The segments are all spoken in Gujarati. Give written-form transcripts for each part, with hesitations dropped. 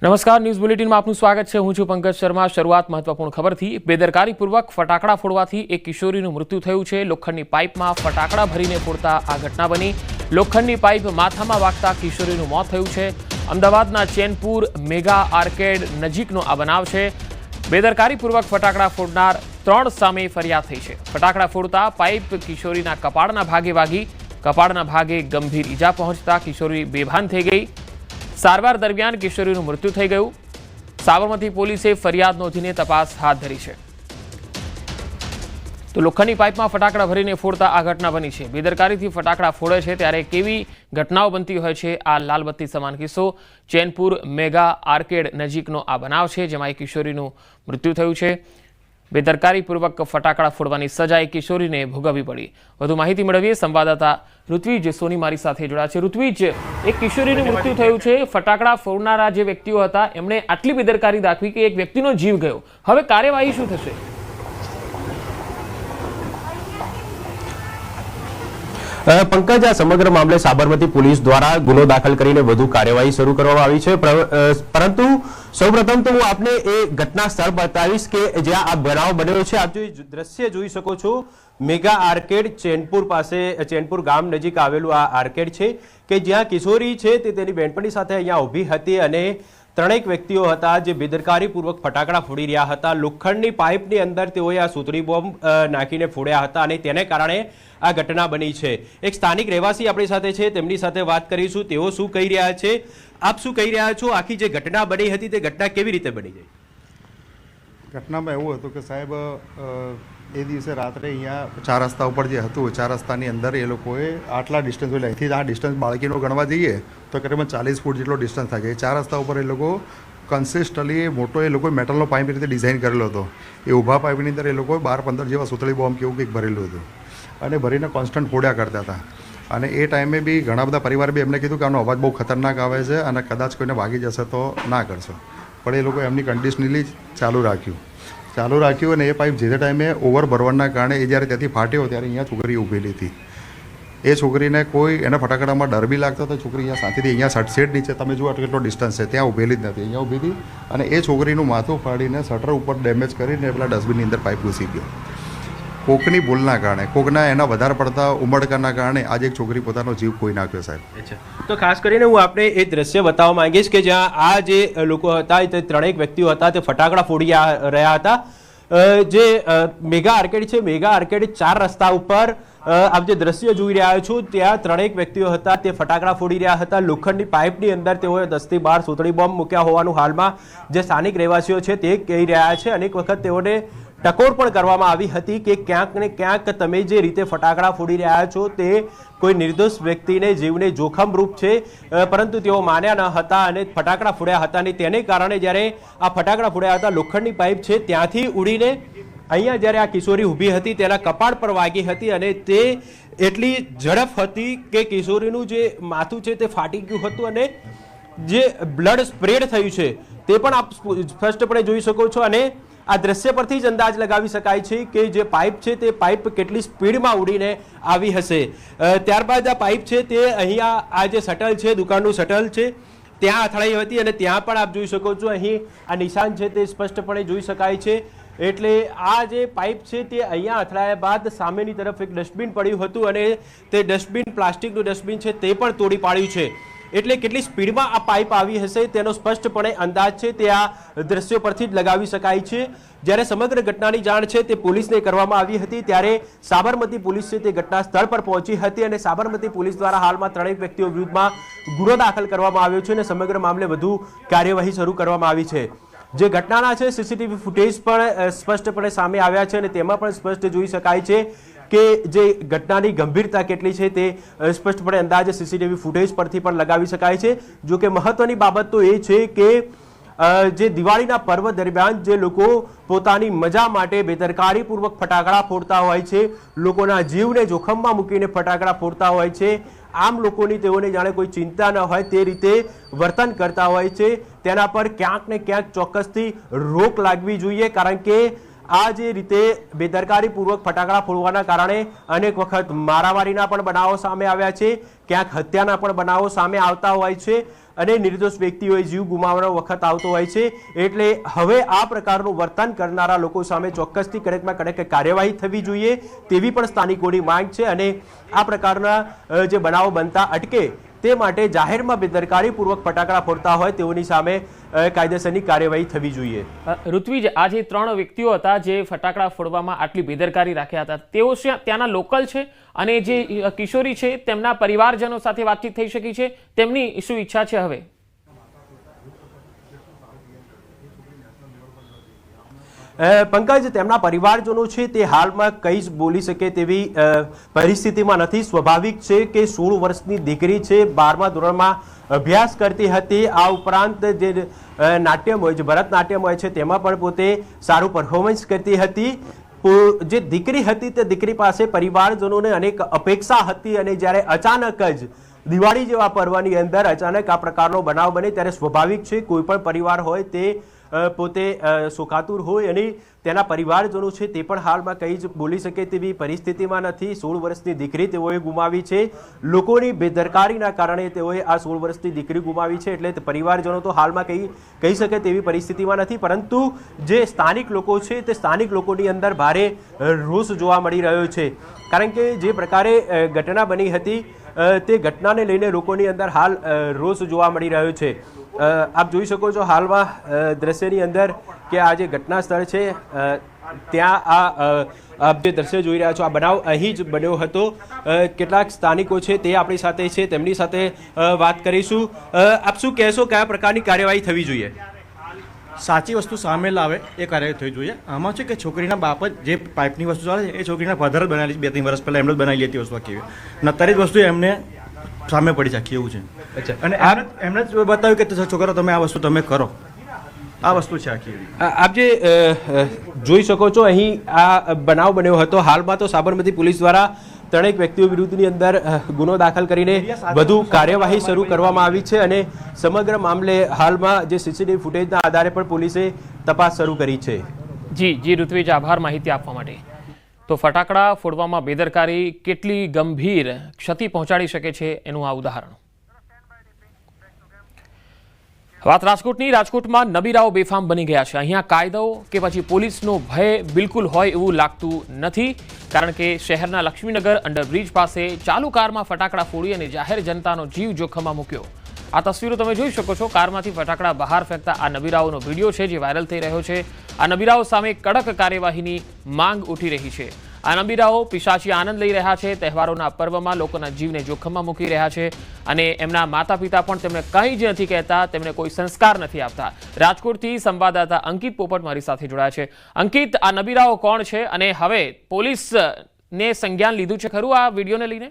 નમસ્કાર, ન્યૂઝ બુલેટિનમાં આપનું સ્વાગત છે। હું છું પંકજ શર્મા। શરૂઆત મહત્વપૂર્ણ ખબરથી। બેદરકારીપૂર્વક ફટાકડા ફોડવાથી એક કિશોરીનું મૃત્યુ થયું છે। લોખંડની પાઇપમાં ફટાકડા ભરીને ફોડતા આ ઘટના બની। લોખંડની પાઇપ માથામાં વાગતા કિશોરીનું મોત થયું છે। અમદાવાદના ચેનપુર મેગા આર્કેડ નજીકનો આ બનાવ છે। બેદરકારીપૂર્વક ફટાકડા ફોડનાર 3 સામે ફરિયાદ થઈ છે। ફટાકડા ફોડતા પાઇપ કિશોરીના કપાળના ભાગે વાગી। કપાળના ભાગે ગંભીર ઈજા પહોંચતા કિશોરી બેભાન થઈ ગઈ। સારવાર દરમિયાન કિશોરીનું મૃત્યુ થઈ ગયું। સાબરમતી પોલીસે ફરિયાદ નોંધીને તપાસ હાથ ધરી છે। તો લોખંડની પાઇપમાં ફટાકડા ભરીને ફોડતા આ ઘટના બની છે। બેદરકારીથી ફટાકડા ફોડે છે ત્યારે કેવી ઘટનાઓ બનતી હોય છે, આ લાલબત્તી સમાન કિસ્સો ચેનપુર મેગા આર્કેડ નજીકનો આ બનાવ છે, જેમાં એક કિશોરીનું મૃત્યુ થયું છે। બેદરકારીપૂર્વક ફટાકડા ફોડવાની સજા એક કિશોરીને ભોગવવી પડી। વધુ માહિતી મેળવીએ। સંવાદદાતા ઋત્વિજ સોની મારી સાથે જોડાયા છે। ઋત્વિજ, એક કિશોરીનું મૃત્યુ થયું છે। ફટાકડા ફોડનારા જે વ્યક્તિઓ હતા એમણે આટલી બેદરકારી દાખવી કે એક વ્યક્તિનો જીવ ગયો। હવે કાર્યવાહી શું થશે? पंकज, आ समग्र मामले साबरमती पुलिस द्वारा गुनो दाखल करीने વધુ કાર્યવાહી શરૂ કરવામાં આવી છે। પરંતુ સૌપ્રથમ તો હું આપને એ ઘટના સ્થળ બતાવીશ કે જ્યાં આ બનાવ બન્યો છે। આપ જો દ્રશ્ય જોઈ શકો છો, મેગા આર્કેડ ચેનપુર પાસે, ચેનપુર ગામ નજીક આવેલું આ આર્કેડ છે કે જ્યાં કિશોરી છે તે તેની બેનપણી સાથે અહીંયા ઊભી હતી અને 3 વ્યક્તિઓ હતા જે બેદરકારીપૂર્વક ફટાકડા ફોડી રહ્યા હતા। લોખંડની પાઇપની અંદર તેઓએ આ સુતરી બોમ્બ નાખીને ફોડ્યા હતા અને તેને કારણે આ ઘટના બની છે। એક સ્થાનિક રહેવાસી આપણી સાથે છે, તેમની સાથે વાત કરીશું। તેઓ શું કહી રહ્યા છે, આપ શું કહી રહ્યા છો? આખી જે ઘટના બની હતી તે ઘટના કેવી રીતે બની ગઈ? ઘટનામાં એવું હતું કે સાહેબ, એ દિવસે રાત્રે અહીંયા 4 રસ્તા ઉપર જે હતું, 4 રસ્તાની અંદર એ લોકોએ આટલા ડિસ્ટન્સ, એટલે અહીંથી આ ડિસ્ટન્સ બાળકીનો ગણવા જઈએ તો કરીબન 40 ફૂટ જેટલો ડિસ્ટન્સ થાય। 4 રસ્તા ઉપર એ લોકો કન્સિસ્ટલી મોટો એ લોકોએ મેટલનો પાઇપ રીતે ડિઝાઇન કરેલો હતો। એ ઊભા પાઇપની અંદર એ લોકોએ 12-15 જેવા સુતળી બોમ્બ કેવું કંઈક ભરેલું હતું અને ભરીને કોન્સ્ટન્ટ ફોડ્યા કરતા હતા। અને એ ટાઈમે બી ઘણા બધા પરિવારે બી એમને કીધું કે આનો અવાજ બહુ ખતરનાક આવે છે અને કદાચ કોઈને વાગી જશે તો ના કરશો, પણ એ લોકોએ એમની કન્ડિશનલી ચાલુ રાખ્યું અને એ પાઇપ જે તે ટાઈમે ઓવર ભરવાના કારણે એ જ્યારે ત્યાંથી ફાટ્યો ત્યારે અહીંયા છોકરી ઊભેલી હતી। એ છોકરીને કોઈ એના ફટાકડામાં ડર બી લાગતો હતો। છોકરી અહીંયા સાથેથી અહીંયા શેડ નીચે તમે જુઓ કેટલો ડિસ્ટન્સ છે, ત્યાં ઊભેલી જ નથી, અહીંયા ઊભી હતી અને એ છોકરીનું માથું ફાડીને શટર ઉપર ડેમેજ કરીને પેલા ડસ્ટબિનની અંદર પાઇપ ઘૂસી ગયો। કોકની ભૂલના કારણે, કોકના એના વધારે પડતા ઉમળકાના કારણે આજે એક છોકરી પોતાનો જીવ ખોઈ નાખ્યો સાહેબ। તો ખાસ કરીને હું આપણે એ દ્રશ્ય બતાવવા માંગીશ કે જ્યાં આ જે લોકો હતા, તે 3 વ્યક્તિઓ હતા, તે ફટાકડા ફોડી રહ્યા હતા। જે મેગા આર્કેડ છે, મેગા આર્કેડ 4 રસ્તા ઉપર આપ જે દ્રશ્ય જોઈ રહ્યા છો ત્યાં 3 વ્યક્તિઓ હતા, તે ફટાકડા ફોડી રહ્યા હતા। લોખંડની પાઇપની અંદર તેઓએ 10 થી 12 સુતળી બોમ્બ મૂક્યા હોવાનું હાલમાં જે સ્થાનિક રહેવાસીઓ છે તે કહી રહ્યા છે। અનેક વખત તેઓને ટકોર પણ કરવામાં આવી હતી કે ક્યાંક ને ક્યાંક તમે જે રીતે ફટાકડા ફોડી રહ્યા છો તે કોઈ નિર્દોષ વ્યક્તિને જીવને જોખમરૂપ છે, પરંતુ તેઓ માન્યા ન હતા અને ફટાકડા ફોડ્યા હતા અને તેને કારણે જ્યારે આ ફટાકડા ફોડ્યા હતા, લોખંડની પાઇપ છે ત્યાંથી ઉડીને અહીંયા જ્યારે આ કિશોરી ઊભી હતી તેના કપાળ પર વાગી હતી અને તે એટલી ઝડપ હતી કે કિશોરીનું જે માથું છે તે ફાટી ગયું હતું અને જે બ્લડ સ્પ્રેડ થયું છે તે પણ આપ સ્પષ્ટપણે જોઈ શકો છો। અને આ દ્રશ્ય પરથી જ અંદાજ લગાવી શકાય છે કે જે પાઇપ છે તે પાઇપ કેટલી સ્પીડમાં ઉડીને આવી હશે। ત્યારબાદ આ પાઇપ છે તે અહીંયા આ જે શટલ છે, દુકાનનું શટલ છે, ત્યાં અથડાઈ હતી અને ત્યાં પણ આપ જોઈ શકો છો અહીં આ નિશાન છે તે સ્પષ્ટપણે જોઈ શકાય છે। એટલે આ જે પાઇપ છે તે અહીંયા અથડાયા બાદ સામેની તરફ એક ડસ્ટબિન પડ્યું હતું અને તે ડસ્ટબિન, પ્લાસ્ટિકનું ડસ્ટબિન છે તે પણ તોડી પાડ્યું છે। એટલે કેટલી સ્પીડમાં આ પાઇપ આવી હશે તેનો સ્પષ્ટપણે અંદાજ છે તે આ દ્રશ્યો પરથી જ લગાવી શકાય છે। જ્યારે સમગ્ર ઘટનાની જાણ છે તે પોલીસને કરવામાં આવી હતી ત્યારે સાબરમતી પોલીસ છે તે ઘટના સ્થળ પર પહોંચી હતી અને સાબરમતી પોલીસ દ્વારા હાલમાં 3 વ્યક્તિઓ વિરુદ્ધમાં ગુનો દાખલ કરવામાં આવ્યો છે અને સમગ્ર મામલે વધુ કાર્યવાહી શરૂ કરવામાં આવી છે। જે ઘટનાના છે સીસીટીવી ફૂટેજ પણ સ્પષ્ટપણે સામે આવ્યા છે અને તેમાં પણ સ્પષ્ટ જોઈ શકાય છે કે જે ઘટનાની ગંભીરતા કેટલી છે તે સ્પષ્ટપણે અંદાજે સીસીટીવી ફૂટેજ પરથી પણ લગાવી શકાય છે। જો કે મહત્વની બાબત તો એ છે કે જે દિવાળીના પર્વ દરમિયાન જે લોકો પોતાની મજા માટે બેદરકારીપૂર્વક ફટાકડા ફોડતા હોય છે, લોકોના જીવને જોખમમાં મૂકીને ફટાકડા ફોડતા હોય છે, આમ લોકોની તેઓને જાણે કોઈ ચિંતા ન હોય તે રીતે વર્તન કરતા હોય છે, તેના પર ક્યાંક ને ક્યાંક ચોક્કસથી રોક લાગવી જોઈએ। કારણ કે આ જે રીતે બેદરકારીપૂર્વક ફટાકડા ફોડવાના કારણે અનેક વખત મારામારીના પણ બનાવો સામે આવ્યા છે, ક્યાંક હત્યાના પણ બનાવો સામે આવતા હોય છે અને નિર્દોષ વ્યક્તિઓએ જીવ ગુમાવવાનો વખત આવતો હોય છે. એટલે હવે આ પ્રકારનું વર્તન કરનારા લોકો સામે ચોક્કસથી કડકમાં કડક કાર્યવાહી થવી જોઈએ તેવી પણ સ્થાનિકોની માંગ છે. અને આ પ્રકારના જે બનાવો બનતા અટકે તે માટે જાહેરમાં બેદરકારીપૂર્વક ફટાકડા ફોડતા હોય તેઓની સામે કાયદેસરની કાર્યવાહી થવી જોઈએ. ઋત્વિજ, આ જે 3 વ્યક્તિઓ હતા જે ફટાકડા ફોડવામાં આટલી બેદરકારી રાખ્યા હતા, તેઓ ત્યાંના લોકલ છે અને જે કિશોરી છે તેમના પરિવારજનો સાથે વાતચીત થઈ શકી છે, તેમની શું ઈચ્છા છે હવે? પંકજ, તેમના પરિવારજનો છે તે હાલમાં કંઈ જ બોલી શકે તેવી પરિસ્થિતિમાં નથી. સ્વાભાવિક છે કે 16 વર્ષની દીકરી છે, 12મા ધોરણમાં અભ્યાસ કરતી હતી. આ ઉપરાંત જે નાટ્યમ હોય, જે ભરતનાટ્યમ હોય છે તેમાં પણ પોતે સારું પરફોર્મન્સ કરતી હતી. જે દીકરી હતી તે દીકરી પાસે પરિવારજનોને અનેક અપેક્ષા હતી અને જ્યારે અચાનક જ દિવાળી જેવા પર્વની અંદર અચાનક આ પ્રકારનો બનાવ બને ત્યારે સ્વાભાવિક છે કોઈ પણ પરિવાર હોય તે પોતે શોકાતુર હોય અને તેના પરિવારજનો છે તે પણ હાલમાં કંઈ જ બોલી શકે તેવી પરિસ્થિતિમાં નથી. 16 વર્ષની દીકરી તેઓએ ગુમાવી છે. લોકોની બેદરકારીના કારણે તેઓએ આ 16 વર્ષની દીકરી ગુમાવી છે. એટલે પરિવારજનો તો હાલમાં કહી શકે તેવી પરિસ્થિતિમાં નથી. પરંતુ જે સ્થાનિક લોકો છે તે સ્થાનિક લોકોની અંદર ભારે રોષ જોવા મળી રહ્યો છે. કારણ કે જે પ્રકારે ઘટના બની હતી તે ઘટનાને લઈને લોકોની અંદર હાલ રોષ જોવા મળી રહ્યો છે. આપ જોઈ શકો છો હાલમાં દ્રશ્યની અંદર કે આ જે ઘટના સ્થળ છે ત્યાં આપ જે દ્રશ્ય જોઈ રહ્યા છો આ બનાવ અહીં જ બન્યો હતો. કેટલાક સ્થાનિકો છે તે આપણી સાથે છે, તેમની સાથે વાત કરીશું. આપ શું કહેશો, કયા પ્રકારની કાર્યવાહી થવી જોઈએ? સાચી વસ્તુ સામે લાવે એ કાર્ય થવી જોઈએ. આમાં છે કે છોકરીના બાપ જ જે પાઇપની વસ્તુ ચાલે છે એ છોકરીના ફાધર જ બનાવેલી છે. 2-3 વર્ષ પહેલાં એમને જ બનાવી હતી વસ્તુ કેવી અને અત્યારે જ વસ્તુ એમને સામે પડી છે એવું છે. અને એમને જ બતાવ્યું કે છોકરા તમે આ વસ્તુ તમે કરો. આ વસ્તુ છે આખી. આપ જે જોઈ શકો છો અહીં આ બનાવ બન્યો હતો. હાલમાં તો સાબરમતી પોલીસ દ્વારા 3 વ્યક્તિઓ વિરુદ્ધની અંદર ગુનો દાખલ કરીને વધુ કાર્યવાહી શરૂ કરવામાં આવી છે અને સમગ્ર મામલે હાલમાં જે સીસીટીવી ફૂટેજના આધારે પણ પોલીસે તપાસ શરૂ કરી છે. જી ઋત્વિજ, આભાર માહિતી આપવા માટે. તો ફટાકડા ફોડવામાં બેદરકારી કેટલી ગંભીર ક્ષતિ પહોંચાડી શકે છે એનું આ ઉદાહરણ. વાત રાજકોટની. રાજકોટમાં નબીરાઓ બેફામ બની ગયા છે. અહીંયા કાયદો કે પછી પોલીસનો ભય બિલકુલ હોય એવું લાગતું નથી. કારણ કે શહેરના લક્ષ્મીનગર અંડરબ્રિજ પાસે ચાલુ કારમાં ફટાકડા ફોડી અને જાહેર જનતાનો જીવ જોખમમાં મૂક્યો. આ તસવીરો તમે જોઈ શકો છો. કારમાંથી ફટાકડા બહાર ફેંકતા આ નબીરાઓનો વિડીયો છે જે વાયરલ થઈ રહ્યો છે. આ નબીરાઓ સામે કડક કાર્યવાહીની માંગ ઉઠી રહી છે. આ નબીરાઓ પિશાચી આનંદ લઈ રહ્યા છે. તહેવારોના પર્વમાં લોકોના જીવને જોખમમાં મૂકી રહ્યા છે અને એમના માતા પિતા પણ તેમને કંઈ જ નથી કહેતા, તેમને કોઈ સંસ્કાર નથી આપતા. રાજકોટથી સંવાદદાતા અંકિત પોપટ મારી સાથે જોડાયા છે. અંકિત, આ નબીરાઓ કોણ છે અને હવે પોલીસને સંજ્ઞાન લીધું છે ખરું આ વિડીયોને લઈને?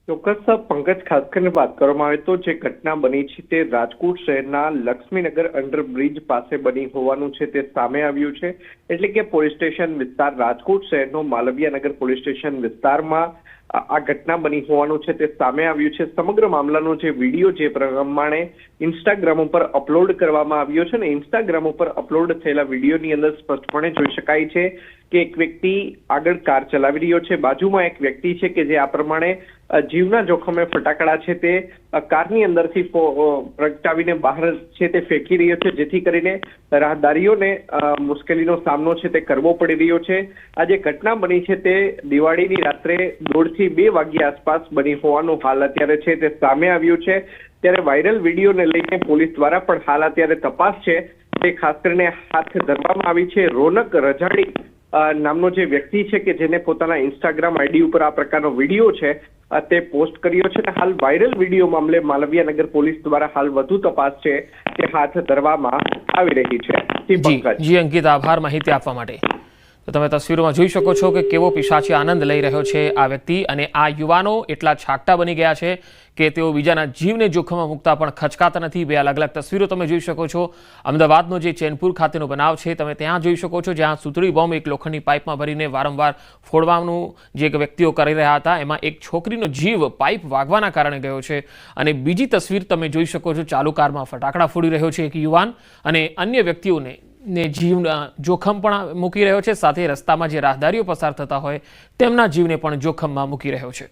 ચોક્કસ પંકજ, ખાસ કરીને વાત કરવામાં આવે તો જે ઘટના બની છે તે રાજકોટ શહેરના લક્ષ્મીનગર અંડરબ્રિજ પાસે બની હોવાનું છે તે સામે આવ્યું છે. એટલે કે પોલીસ સ્ટેશન વિસ્તાર રાજકોટ શહેરનો માલવીયાનગર પોલીસ સ્ટેશન વિસ્તારમાં આ ઘટના બની હોવાનું છે તે સામે આવ્યું છે. સમગ્ર મામલાનો જે વિડીયો જે પ્રમાણે ઇન્સ્ટાગ્રામ ઉપર અપલોડ કરવામાં આવ્યો છે ને ઇન્સ્ટાગ્રામ ઉપર અપલોડ થયેલા વિડીયોની અંદર સ્પષ્ટપણે જોઈ શકાય છે કે એક વ્યક્તિ આગળ કાર ચલાવી રહ્યો છે, બાજુમાં એક વ્યક્તિ છે કે જે આ પ્રમાણે જીવના જોખમે ફટાકડા છે તે કારની અંદરથી પ્રગટાવીને બહાર છે તે ફેંકી રહ્યો છે, જેથી કરીને રાહદારીઓને મુશ્કેલીનો સામનો છે તે કરવો પડી રહ્યો છે. આ જે ઘટના બની છે તે દિવાળીની રાત્રે 1:30 થી 2 વાગ્યા આસપાસ બની હોવાનું હાલ અત્યારે છે તે સામે આવ્યું છે. ત્યારે વાયરલ વિડીયોને લઈને પોલીસ દ્વારા પણ હાલ અત્યારે તપાસ છે તે ખાસ કરીને હાથ ધરવામાં આવી છે. રોનક રજાડી નામનો જે વ્યક્તિ છે કે જેને પોતાના ઇન્સ્ટાગ્રામ આઈડી ઉપર આ પ્રકારનો વિડીયો છે તે પોસ્ટ કર્યો છે. હાલ વાયરલ વિડીયો મામલે માલવીયાનગર પોલીસ દ્વારા હાલ વધુ તપાસ છે તે હાથ ધરવામાં આવી રહી છે. જી અંકિત, આભાર માહિતી આપવા માટે. તો તમે તસવીરોમાં જોઈ શકો છો કે કેવો પિશાચી આનંદ લઈ રહ્યો છે આ વ્યક્તિ અને આ યુવાનો એટલા છાકટા બની ગયા છે કે તેઓ બીજાના જીવને જોખમમાં મૂકતા પણ ખચકાતા નથી. 2 અલગ અલગ તસવીરો તમે જોઈ શકો છો. અમદાવાદનો જે ચેનપુર ખાતેનો બનાવ છે તમે ત્યાં જોઈ શકો છો, જ્યાં સુતળી બોમ્બ એક લોખંડની પાઇપમાં ભરીને વારંવાર ફોડવાનું જે વ્યક્તિઓ કરી રહ્યા હતા એમાં એક છોકરીનો જીવ પાઇપ વાગવાના કારણે ગયો છે. અને બીજી તસવીર તમે જોઈ શકો છો, ચાલુ કારમાં ફટાકડા ફોડી રહ્યો છે એક યુવાન અને અન્ય વ્યક્તિઓને જીવના જોખમ પણ મૂકી રહ્યો છે. સાથે રસ્તામાં જે રાહદારીઓ પસાર થતા હોય તેમના જીવને પણ જોખમમાં મૂકી રહ્યો છે.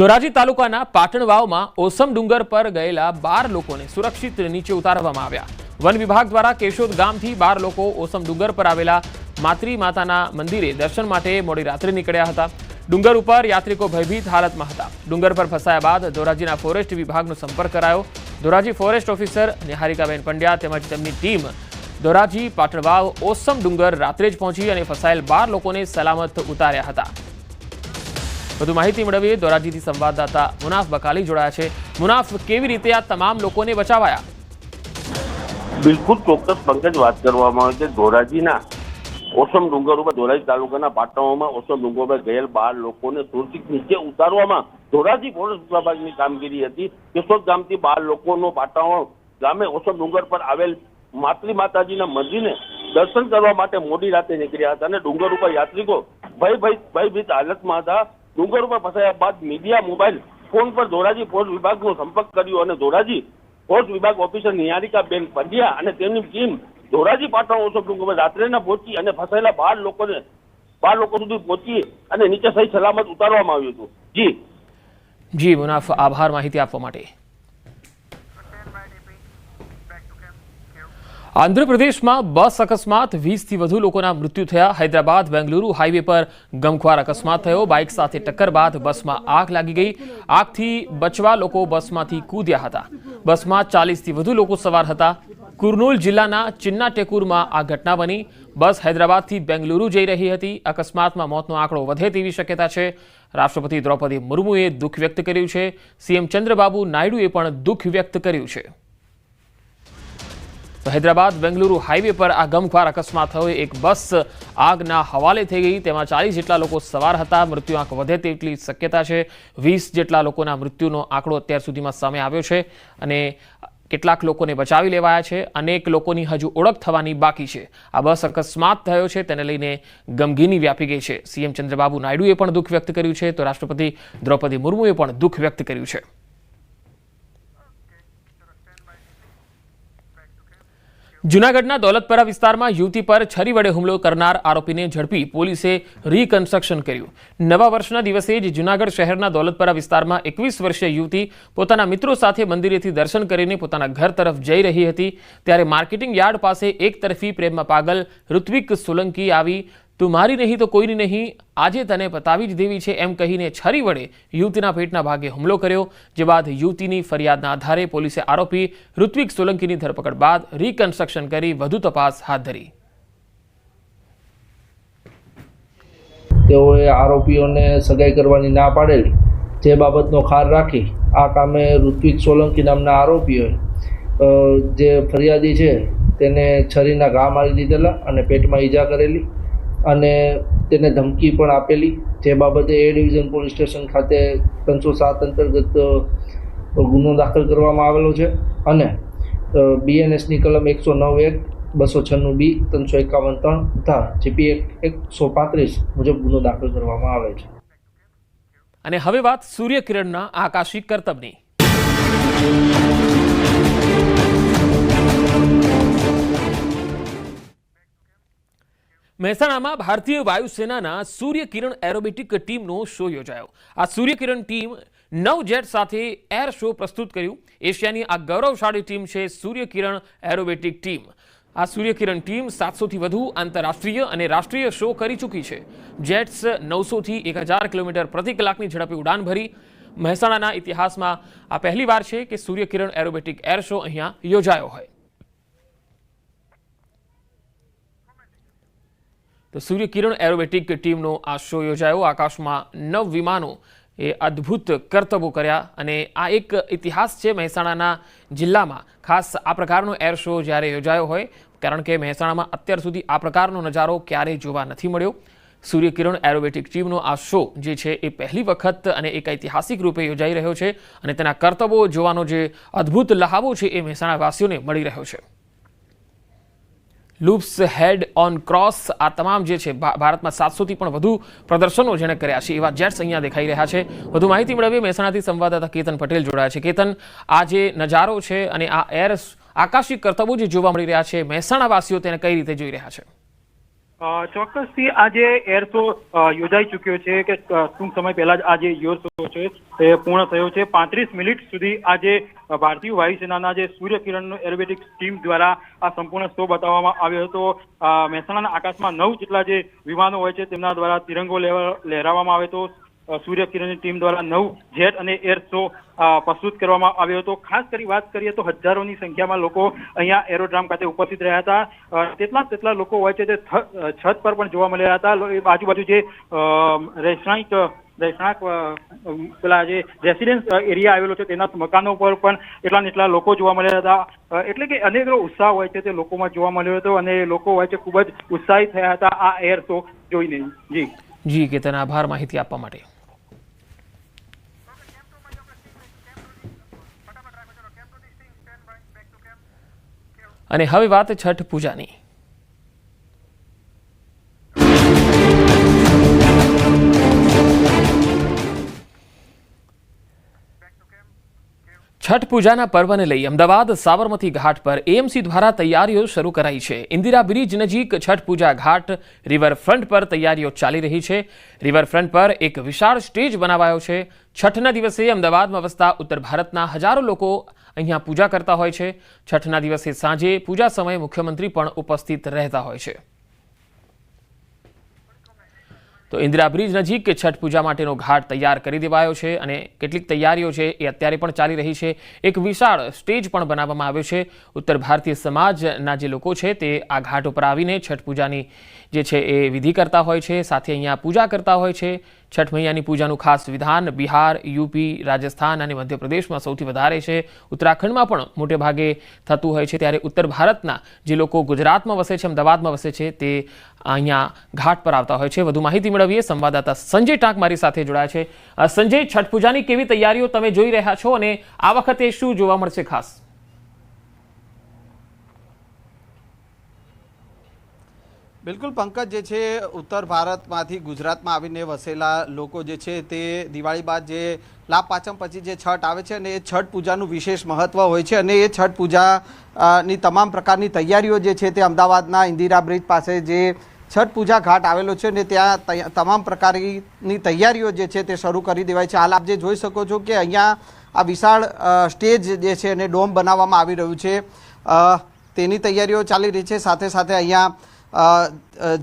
ધોરાજી તાલુકાના પાટણવાવમાં ઓસમ ડુંગર પર ગયેલા 12 લોકોને સુરક્ષિત નીચે ઉતારવામાં આવ્યા. વન વિભાગ દ્વારા કેશોદ ગામથી 12 લોકો ઓસમ ડુંગર પર આવેલા માતરી માતાના મંદિરે દર્શન માટે મોડી રાત્રે નીકળ્યા હતા. ડુંગર ઉપર યાત્રિકો ભયભીત હાલતમાં હતા. ડુંગર પર ફસાયા બાદ ધોરાજીના ફોરેસ્ટ વિભાગનો સંપર્ક કરાયો. ધોરાજી ફોરેસ્ટ ઓફિસર નિહારિકાબેન પંડ્યા તેમજ તેમની ટીમ ધોરાજી પાટણવાવ ઓસમ ડુંગર રાત્રે જ પહોંચી અને ફસાયેલ 12 લોકોને સલામત ઉતાર્યા હતા. વધુ માહિતી મેળવીએ ધોરાજીથી સંવાદદાતા મુનાફ બકાલી જોડાયા છે. મુનાફ, કેવી રીતે આ તમામ લોકોને બચાવાયા? બિલકુલ ચોક્કસ પંકજ, વાત કરવામાં આવે છે ધોરાજીના ઓસમ ડુંગર ઉપર ધોરાજી તાલુકાના પાટણમાં ઓસમ ડુંગર પર ગયેલ 12 લોકોને સુરક્ષિત નીચે ઉતારવામાં ધોરાજી ફોરેસ્ટ વિભાગની કામગીરી હતી. કેશોદ ગામથી 12 લોકોનો પાટણ ગામે ઓસમ ડુંગર પર આવેલ માતરી માતાજીના મંદિરને દર્શન કરવા માટે મોડી રાતે નીકળ્યા હતા અને ડુંગર ઉપર યાત્રિકો ભયભીત હાલતમાં હતા. ડુંગર ઉપર ફસાયા બાદ મીડિયા મોબાઈલ ફોન પર ધોરાજી ફોરેસ્ટ વિભાગનો સંપર્ક કર્યો અને ધોરાજી ફોરેસ્ટ વિભાગ ઓફિસર નિહારિકાબેન પંડ્યા અને તેમની ટીમ ધોરાજી પાટણ ઓસમ ડુંગર પર રાત્રેના પહોંચી અને ફસાયેલા 12 લોકો સુધી પહોંચી અને નીચે સહી સલામત ઉતારવામાં આવ્યું હતું. જી મુનાફ, આભાર માહિતી આપવા માટે. આંધ્રપ્રદેશમાં બસ અકસ્માત 20થી વધુ લોકોના મૃત્યુ થયા. હૈદરાબાદ બેંગલુરુ હાઈવે પર ગમખ્વાર અકસ્માત થયો. બાઇક સાથે ટક્કર બાદ બસમાં આગ લાગી ગઈ. આગથી બચવા લોકો બસમાંથી કૂદ્યા હતા. બસમાં 40થી વધુ લોકો સવાર હતા. કુર્નૂલ જિલ્લાના ચિન્નાટેકુરમાં આ ઘટના બની. બસ હૈદરાબાદથી બેંગલુરુ જઈ રહી હતી. અકસ્માતમાં મોતનો આંકડો વધે તેવી શક્યતા છે. રાષ્ટ્રપતિ દ્રૌપદી મુર્મુએ દુઃખ વ્યક્ત કર્યું છે. સીએમ ચંદ્રબાબુ નાયડુએ પણ દુઃખ વ્યક્ત કર્યું છે. હૈદરાબાદ બેંગલુરુ હાઈવે પર આ ગમખ્વાર અકસ્માત થયો. એક બસ આગના હવાલે થઈ ગઈ. તેમાં 40 જેટલા લોકો સવાર હતા. મૃત્યુઆંક વધે તેટલી શક્યતા છે. 20 જેટલા લોકોના મૃત્યુનો આંકડો અત્યાર સુધીમાં સામે આવ્યો છે અને કેટલાક લોકોને બચાવી લેવાયા છે. અનેક લોકોની હજુ ઓળખ થવાની બાકી છે. આ બસ અકસ્માત થયો છે તેને લઈને ગમગીની વ્યાપી ગઈ છે. સીએમ ચંદ્રબાબુ નાયડુએ પણ દુઃખ વ્યક્ત કર્યું છે તો રાષ્ટ્રપતિ દ્રૌપદી મુર્મુએ પણ દુઃખ વ્યક્ત કર્યું છે. જૂનાગઢના દોલતપરા વિસ્તારમાં યુવતી પર છરી વડે હુમલો કરનાર આરોપીને ઝડપી પોલીસે રીકન્સ્ટ્રક્શન કર્યું. નવા વર્ષના દિવસે જ જૂનાગઢ શહેરના દોલતપરા વિસ્તારમાં 21 વર્ષીય યુવતી પોતાના મિત્રો સાથે મંદિરેથી દર્શન કરીને પોતાના ઘર તરફ જઈ રહી હતી. ત્યારે માર્કેટિંગ યાર્ડ પાસે એક તરફી પ્રેમમાં પાગલ ઋત્વિક સોલંકી આવી તું મારી નહીં તો કોઈની નહીં, આજે તને પતાવી જ દેવી છે એમ કહીને છરી વડે યુવતીના પેટના ભાગે હુમલો કર્યો. જે બાદ યુવતીની ફરિયાદના આધારે પોલીસે આરોપી ઋત્વિક સોલંકીની ધરપકડ બાદ રીકન્સ્ટ્રક્શન કરી વધુ તપાસ હાથ ધરી. તેઓએ આરોપીઓને સગાઈ કરવાની ના પાડેલી, જે બાબતનો ખાર રાખી આ કામે ઋત્વિક સોલંકી નામના આરોપીઓએ જે ફરિયાદી છે તેને છરીના ઘા મારી દીધેલા અને પેટમાં ઈજા કરેલી અને તેને ધમકી પણ આપેલી. જે બાબતે એ ડિવિઝન પોલીસ સ્ટેશન ખાતે 307 અંતર્ગત ગુનો દાખલ કરવામાં આવેલો છે અને બીએનએસની કલમ 109(1), 296(b), 351(3) તથા જીપી 135 મુજબ ગુનો દાખલ કરવામાં આવે છે. અને હવે વાત સૂર્યકિરણના આકાશી કરતબની. મહેસાણામાં ભારતીય વાયુસેનાના સૂર્યકિરણ એરોબેટિક ટીમનો શો યોજાયો. આ સૂર્યકિરણ ટીમ 9 જેટ સાથે એર શો પ્રસ્તુત કર્યું. એશિયાની આ ગૌરવશાળી ટીમ છે સૂર્યકિરણ એરોબેટિક ટીમ. આ સૂર્યકિરણ ટીમ 700થી વધુ આંતરરાષ્ટ્રીય અને રાષ્ટ્રીય શો કરી ચૂકી છે. જેટ્સ 900થી 1000 કિલોમીટર પ્રતિ કલાકની ઝડપે ઉડાન ભરી. મહેસાણાના ઇતિહાસમાં આ પહેલીવાર છે કે સૂર્યકિરણ એરોબેટિક એર શો અહીંયા યોજાયો હોય. તો સૂર્યકિરણ એરોબેટિક ટીમનો આ શો યોજાયો. આકાશમાં 9 વિમાનો એ અદ્ભુત કરતબો કર્યા અને આ એક ઇતિહાસ છે મહેસાણાના જિલ્લામાં. ખાસ આ પ્રકારનો એર શો જ્યારે યોજાયો હોય, કારણ કે મહેસાણામાં અત્યાર સુધી આ પ્રકારનો નજારો ક્યારેય જોવા નથી મળ્યો. સૂર્યકિરણ એરોબેટિક ટીમનો આ શો જે છે એ પહેલી વખત અને એક ઐતિહાસિક રૂપે યોજાઈ રહ્યો છે અને તેના કરતબો જોવાનો જે અદ્ભુત લહાવો છે એ મહેસાણાવાસીઓને મળી રહ્યો છે. લૂપ્સ, હેડ ઓન ક્રોસ, આ તમામ જે છે ભારતમાં 700થી પણ વધુ પ્રદર્શનો જેણે કર્યા છે એવા જેટ્સ અહીંયા દેખાઈ રહ્યા છે. વધુ માહિતી મેળવીએ મહેસાણાથી સંવાદદાતા કેતન પટેલ જોડાયા છે. કેતન, આ જે નજારો છે અને આ આકાશી કરતબો જે જોવા મળી રહ્યા છે, મહેસાણાવાસીઓ તેને કઈ રીતે જોઈ રહ્યા છે? ચોક્કસથી આ જે એર શો યોજાઈ ચૂક્યો છે કે ટૂંક સમય પહેલા જ આ જે એર શો છે એ પૂર્ણ થયો છે. 35 મિનિટ સુધી આ જે ભારતીય વાયુસેનાના જે સૂર્યકિરણ એરોબેટિક્સ ટીમ દ્વારા આ સંપૂર્ણ શો બતાવવામાં આવ્યો હતો. મહેસાણાના આકાશમાં 9 જેટલા જે વિમાનો હોય છે તેમના દ્વારા તિરંગો લહેરાવવામાં આવ્યો હતો. સૂર્યકિરણની ટીમ દ્વારા 9 જેટ અને એર શો પ્રસ્તુત કરવામાં આવ્યો હતો. ખાસ કરી વાત કરીએ તો હજારોની સંખ્યામાં લોકો અહીંયા એરોડ્રામ ખાતે ઉપસ્થિત રહ્યા હતા. તેટલા લોકો હોય છે તે છત પર પણ જોવા મળ્યા હતા. આજુબાજુ જે રહેણાંક પેલા જે રેસિડેન્સ એરિયા આવેલો છે તેના મકાનો પર પણ એટલા લોકો જોવા મળ્યા હતા. એટલે કે અનેક ઉત્સાહ હોય છે તે લોકોમાં જોવા મળ્યો હતો અને લોકો હોય છે ખૂબ જ ઉત્સાહિત થયા હતા આ એર શો જોઈને. જી કેતન, આભાર માહિતી આપવા માટે. અને હવે વાત છઠ પૂજાની. છઠ પૂજાના પર્વને લઈ અમદાવાદ સાબરમતી ઘાટ પર એએમસી દ્વારા તૈયારીઓ શરૂ કરાઈ છે. ઇન્દિરા બ્રિજ નજીક છઠ પૂજા ઘાટ રિવરફ્રન્ટ પર તૈયારીઓ ચાલી રહી છે. રિવરફ્રન્ટ પર એક વિશાળ સ્ટેજ બનાવાયો છે. છઠના દિવસે અમદાવાદમાં વસતા ઉત્તર ભારતના હજારો લોકો અહીંયા પૂજા કરતા હોય છે. છઠના દિવસે સાંજે પૂજા સમયે મુખ્યમંત્રી પણ ઉપસ્થિત રહેતા હોય છે. તો ઇન્દિરા બ્રિજ નજીક છઠ પૂજા માટેનો ઘાટ તૈયાર કરી દેવાયો છે અને કેટલીક તૈયારીઓ છે એ અત્યારે પણ ચાલી રહી છે. એક વિશાળ સ્ટેજ પણ બનાવવામાં આવ્યો છે. ઉત્તર ભારતીય સમાજના જે લોકો છે તે આ ઘાટ ઉપર આવીને છઠ પૂજાની જે છે એ વિધિ કરતા હોય છે, સાથે અહીંયા પૂજા કરતા હોય છે. છઠ મૈયાની પૂજાનું ખાસ વિધાન બિહાર, યુપી, રાજસ્થાન અને મધ્યપ્રદેશમાં સૌથી વધારે છે. ઉત્તરાખંડમાં પણ મોટે ભાગે થતું હોય છે. ત્યારે ઉત્તર ભારતના જે લોકો ગુજરાતમાં વસે છે, અમદાવાદમાં વસે છે, તે અહીંયા ઘાટ પર આવતા હોય છે. વધુ માહિતી મેળવીએ. સંવાદદાતા સંજય ટાંક મારી સાથે જોડાયા છે. સંજય, છઠ પૂજાની કેવી તૈયારીઓ તમે જોઈ રહ્યા છો અને આ વખતે શું જોવા મળશે ખાસ? બિલકુલ પંકજ, જે છે ઉત્તર ભારતમાંથી ગુજરાતમાં આવીને વસેલા લોકો જે છે તે દિવાળી બાદ જે લાભ પાંચમ પછી જે છઠ આવે છે અને એ છઠ પૂજાનું વિશેષ મહત્વ હોય છે અને એ છઠ પૂજાની તમામ પ્રકારની તૈયારીઓ જે છે તે અમદાવાદના ઇન્દિરા બ્રિજ પાસે જે છઠ પૂજા ઘાટ આવેલો છે ને ત્યાં તમામ પ્રકારની તૈયારીઓ જે છે તે શરૂ કરી દેવાય છે. હાલ આપ જે જોઈ શકો છો કે અહીંયા આ વિશાળ સ્ટેજ જે છે એને ડોમ બનાવવામાં આવી રહ્યું છે, તેની તૈયારીઓ ચાલી રહી છે. સાથે સાથે અહીંયા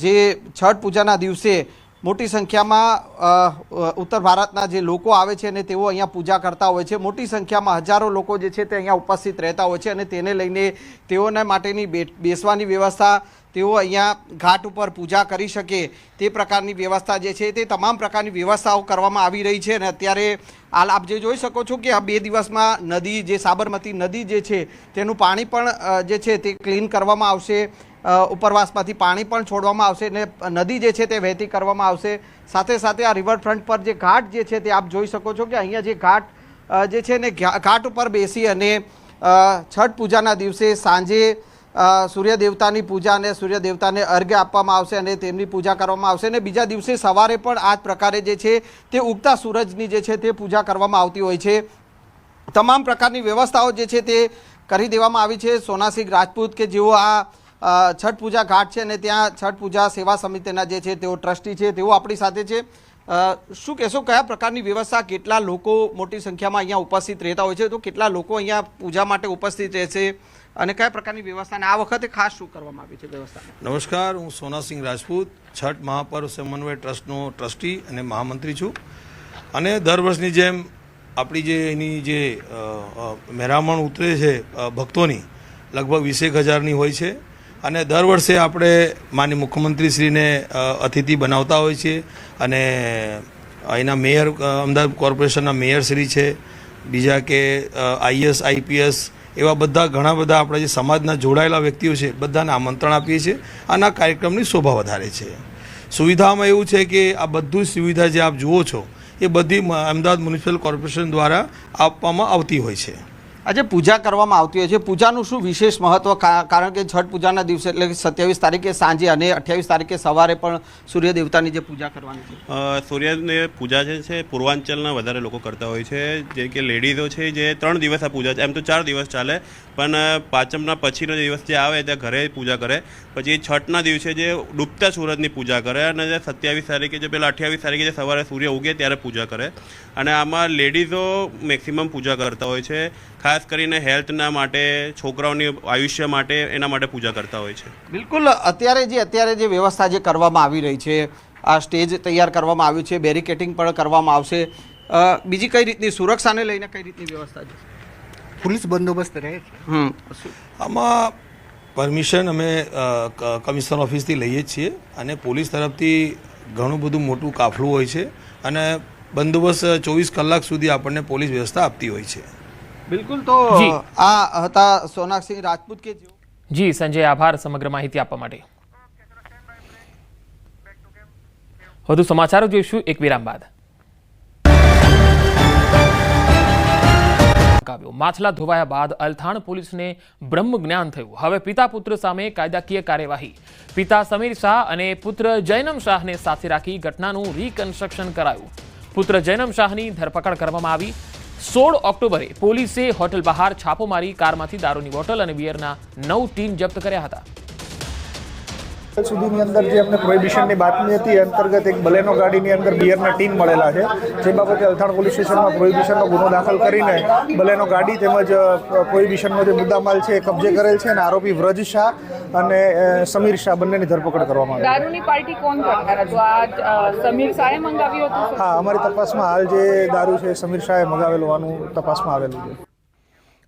જે છઠ પૂજાના દિવસે મોટી સંખ્યામાં ઉત્તર ભારતના જે લોકો આવે છે અને તેઓ અહીંયા પૂજા કરતા હોય છે. મોટી સંખ્યામાં હજારો લોકો જે છે તે અહીંયા ઉપસ્થિત રહેતા હોય છે અને તેને લઈને તેઓના માટેની બેસવાની વ્યવસ્થા, તેઓ અહીંયા ઘાટ ઉપર પૂજા કરી શકે તે પ્રકારની વ્યવસ્થા જે છે તે તમામ પ્રકારની વ્યવસ્થાઓ કરવામાં આવી રહી છે. અને અત્યારે હાલ આપ જે જોઈ શકો છો કે આ 2 દિવસમાં નદી, જે સાબરમતી નદી જે છે તેનું પાણી પણ જે છે તે ક્લીન કરવામાં આવશે. ઉપરવાસમાંથી પાણી પણ છોડવામાં આવશે અને નદી જે છે તે વહેતી કરવામાં આવશે. સાથે સાથે આ રિવરફ્રન્ટ પર જે ઘાટ જે છે તે આપ જોઈ શકો છો કે અહીંયા જે ઘાટ જે છે ને ઘાટ ઉપર બેસી અને છઠ પૂજાના દિવસે સાંજે સૂર્ય દેવતાની પૂજા અને સૂર્ય દેવતાને અર્ઘ્ય આપવામાં આવશે અને તેમની પૂજા કરવામાં આવશે. અને બીજા દિવસે સવારે પણ આ જ પ્રકારે જે છે તે ઉગતા સૂરજની જે છે તે પૂજા કરવામાં આવતી હોય છે. તમામ પ્રકારની વ્યવસ્થાઓ જે છે તે કરી દેવામાં આવી છે. સોનાસિંહ રાજપૂત કે જેઓ આ છઠ પૂજા ઘાટ છે અને ત્યાં છઠ પૂજા સેવા સમિતિના જે છે તેઓ ટ્રસ્ટી છે, તેઓ આપણી સાથે છે. શું કહેશો, કયા પ્રકારની વ્યવસ્થા, કેટલા લોકો મોટી સંખ્યામાં અહીંયા ઉપસ્થિત રહેતા હોય છે, તો કેટલા લોકો અહીંયા પૂજા માટે ઉપસ્થિત રહેશે અને કયા પ્રકારની વ્યવસ્થા, અને આ વખતે ખાસ શું કરવામાં આવી છે વ્યવસ્થા? નમસ્કાર, હું સોનાસિંહ રાજપૂત, છઠ મહાપર્વ સમન્વય ટ્રસ્ટનો ટ્રસ્ટી અને મહામંત્રી છું. અને દર વર્ષની જેમ આપણી જે એની જે મહેરામણ ઉતરે છે ભક્તોની, લગભગ 20,000ની હોય છે. અને દર વર્ષે આપણે માનનીય મુખ્યમંત્રીશ્રીને અતિથિ બનાવતા હોય છે અને અહીંના મેયર, અમદાવાદ કોર્પોરેશનના મેયરશ્રી છે, બીજા કે આઈએસ, આઈપીએસ એવા બધા ઘણા બધા આપણા જે સમાજના જોડાયેલા વ્યક્તિઓ છે બધાને આમંત્રણ આપીએ છીએ અને આ કાર્યક્રમની શોભા વધારે છે. સુવિધામાં એવું છે કે આ બધું સુવિધા જે આપ જુઓ છો એ બધી અમદાવાદ મ્યુનિસિપલ કોર્પોરેશન દ્વારા આપવામાં આવતી હોય છે. આજે પૂજા કરવામાં આવતી હોય છે, પૂજાનું શું વિશેષ મહત્વ? કારણ કે છઠ પૂજાના દિવસે એટલે કે 27 તારીખે સાંજે અને 28 તારીખે સવારે પણ સૂર્ય દેવતાની જે પૂજા કરવાની છે. સૂર્યની પૂજા જે છે પૂર્વાંચલના વધારે લોકો કરતા હોય છે, જે કે લેડીઝો છે જે 3 દિવસ આ પૂજા, એમ તો 4 દિવસ ચાલે, પણ પાંચમના પછીનો દિવસ જે આવે ત્યાં ઘરે પૂજા કરે, પછી છઠના દિવસે જે ડૂબતા સૂરજની પૂજા કરે, અને 27 તારીખે જે પેલા 28 તારીખે જે સવારે સૂર્ય ઉગે ત્યારે પૂજા કરે. અને આમાં લેડીઝો મેક્સિમમ પૂજા કરતા હોય છે, ખાસ કરીને હેલ્થના માટે, છોકરાઓની આયુષ્ય માટે, એના માટે પૂજા કરતા હોય છે. બિલકુલ. અત્યારે જે વ્યવસ્થા જે કરવામાં આવી રહી છે, આ સ્ટેજ તૈયાર કરવામાં આવ્યું છે, બેરિકેટિંગ પણ કરવામાં આવશે, બીજી કઈ રીતની સુરક્ષાને લઈને કઈ રીતની વ્યવસ્થા છે? પોલીસ બંદોબસ્ત રહે છે. આમાં પરમિશન અમે કમિશનર ઓફિસથી લઈએ જ છીએ, અને પોલીસ તરફથી ઘણું બધું મોટું કાફલું હોય છે, અને બંદોબસ્ત 24 કલાક સુધી આપણને પોલીસ વ્યવસ્થા આપતી હોય છે. બિલકુલ. તો આ હતા સોનાક્ષી રાજપૂત કે જી સંજય, આભાર સમગ્ર માહિતી આપવા માટે. વધુ સમાચારો જોઈશું એક વિરામ બાદ. માછલા ધોવાયા બાદ અલથાણ પોલીસને બ્રહ્મ જ્ઞાન થયું. હવે પિતા પુત્ર સામે કાયદાકીય કાર્યવાહી. પિતા સમીર શાહ અને પુત્ર જૈનમ શાહને સાથે રાખી ઘટનાનું રિકન્સ્ટ્રક્શન કરાયું. પુત્ર જૈનમ શાહની ધરપકડ કરવામાં આવી. 16 ઓક્ટોબરે પોલીસે હોટેલ બહાર છાપો મારી કારમાંથી દારૂની બોટલ અને બિયરના 9 ટીન જપ્ત કર્યા હતા. સુધીની અંદર જે અમને પ્રોહિબિશનની બાતમી હતી એ અંતર્ગત એક બલેનો ગાડીની અંદર બિયરના ટીન મળેલા છે, જે બાબતે અલથાણ પોલીસ સ્ટેશનમાં પ્રોહિબિશનનો ગુનો દાખલ કરીને બલેનો ગાડી તેમજ પ્રોહિબિશનનો જે મુદ્દામાલ છે એ કબજે કરેલ છે, અને આરોપી વ્રજ શાહ અને સમીર શાહ બંનેની ધરપકડ કરવામાં આવી. દારૂની પાર્ટી કોણ કરનાર હતું? આ સમીર શાહે મંગાવ્યું હતું? હા, અમારી તપાસમાં હાલ જે દારૂ છે સમીર શાહે મંગાવેલું હોવાનું તપાસમાં આવેલું છે.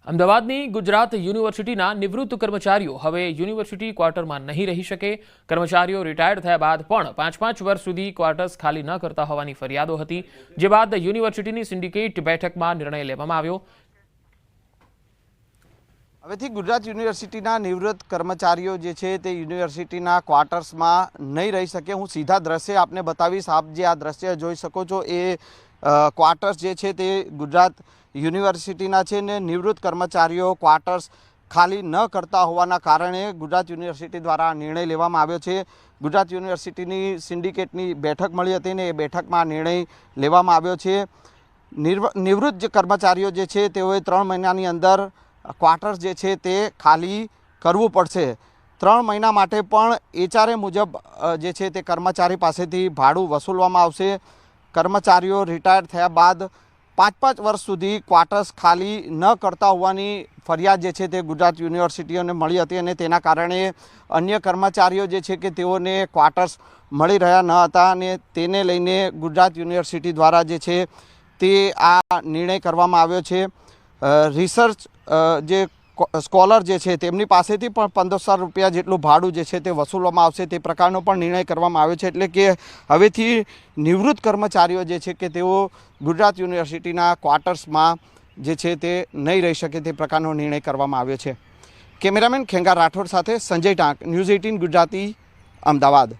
અમદાવાદની ગુજરાત યુનિવર્સિટીના નિવૃત્ત કર્મચારીઓ હવે યુનિવર્સિટી ક્વાર્ટરમાં નહીં રહી શકે. કર્મચારીઓ રિટાયર્ડ થયા બાદ પણ 5-5 વર્ષ સુધી ક્વાર્ટર્સ ખાલી ન કરતા હોવાની ફરિયાદો હતી, જે બાદ યુનિવર્સિટીની સિન્ડિકેટ બેઠકમાં નિર્ણય લેવામાં આવ્યો. હવેથી ગુજરાત યુનિવર્સિટીના નિવૃત્ત કર્મચારીઓ જે છે તે યુનિવર્સિટીના ક્વાર્ટર્સમાં નહીં રહી શકે. હું સીધા દ્રશ્ય આપને બતાવીશ. આપ જે આ દ્રશ્ય જોઈ શકો છો એ ક્વાર્ટર્સ જે છે તે ગુજરાત યુનિવર્સિટીના છે, ને નિવૃત્ત કર્મચારીઓ ક્વાર્ટર્સ ખાલી ન કરતા હોવાના કારણે ગુજરાત યુનિવર્સિટી દ્વારા નિર્ણય લેવામાં આવ્યો છે. ગુજરાત યુનિવર્સિટીની સિન્ડિકેટની બેઠક મળી હતી, ને એ બેઠકમાં નિર્ણય લેવામાં આવ્યો છે. નિવૃત્ત જે કર્મચારીઓ જે છે તેઓએ 3 મહિનાની અંદર ક્વાર્ટર્સ જે છે તે ખાલી કરવું પડશે. 3 મહિના માટે પણ HRA મુજબ જે છે તે કર્મચારી પાસેથી ભાડું વસૂલવામાં આવશે. કર્મચારીઓ રિટાયર થયા બાદ 5-5 વર્ષ સુધી ક્વાર્ટર્સ ખાલી ન કરતા હોવાની ફરિયાદ જે છે તે ગુજરાત યુનિવર્સિટીઓને મળી હતી, અને તેના કારણે અન્ય કર્મચારીઓ જે છે કે તેઓને ક્વાર્ટર્સ મળી રહ્યા ન હતા, અને તેને લઈને ગુજરાત યુનિવર્સિટી દ્વારા જે છે તે આ નિર્ણય કરવામાં આવ્યો છે. રિસર્ચ જે સ્કોલર જે છે તેમની પાસેથી પણ 1500 રૂપિયા જેટલું ભાડું જે છે તે વસૂલવામાં આવશે, તે પ્રકારનો પણ નિર્ણય કરવામાં આવ્યો છે. એટલે કે હવેથી નિવૃત્ત કર્મચારીઓ જે છે કે તેઓ ગુજરાત યુનિવર્સિટીના ક્વાર્ટર્સમાં જે છે તે નહીં રહી શકે, તે પ્રકારનો નિર્ણય કરવામાં આવ્યો છે. કેમેરામેન ખેંગા રાઠોડ સાથે સંજય ટાંક, ન્યૂઝ 18 ગુજરાતી, અમદાવાદ.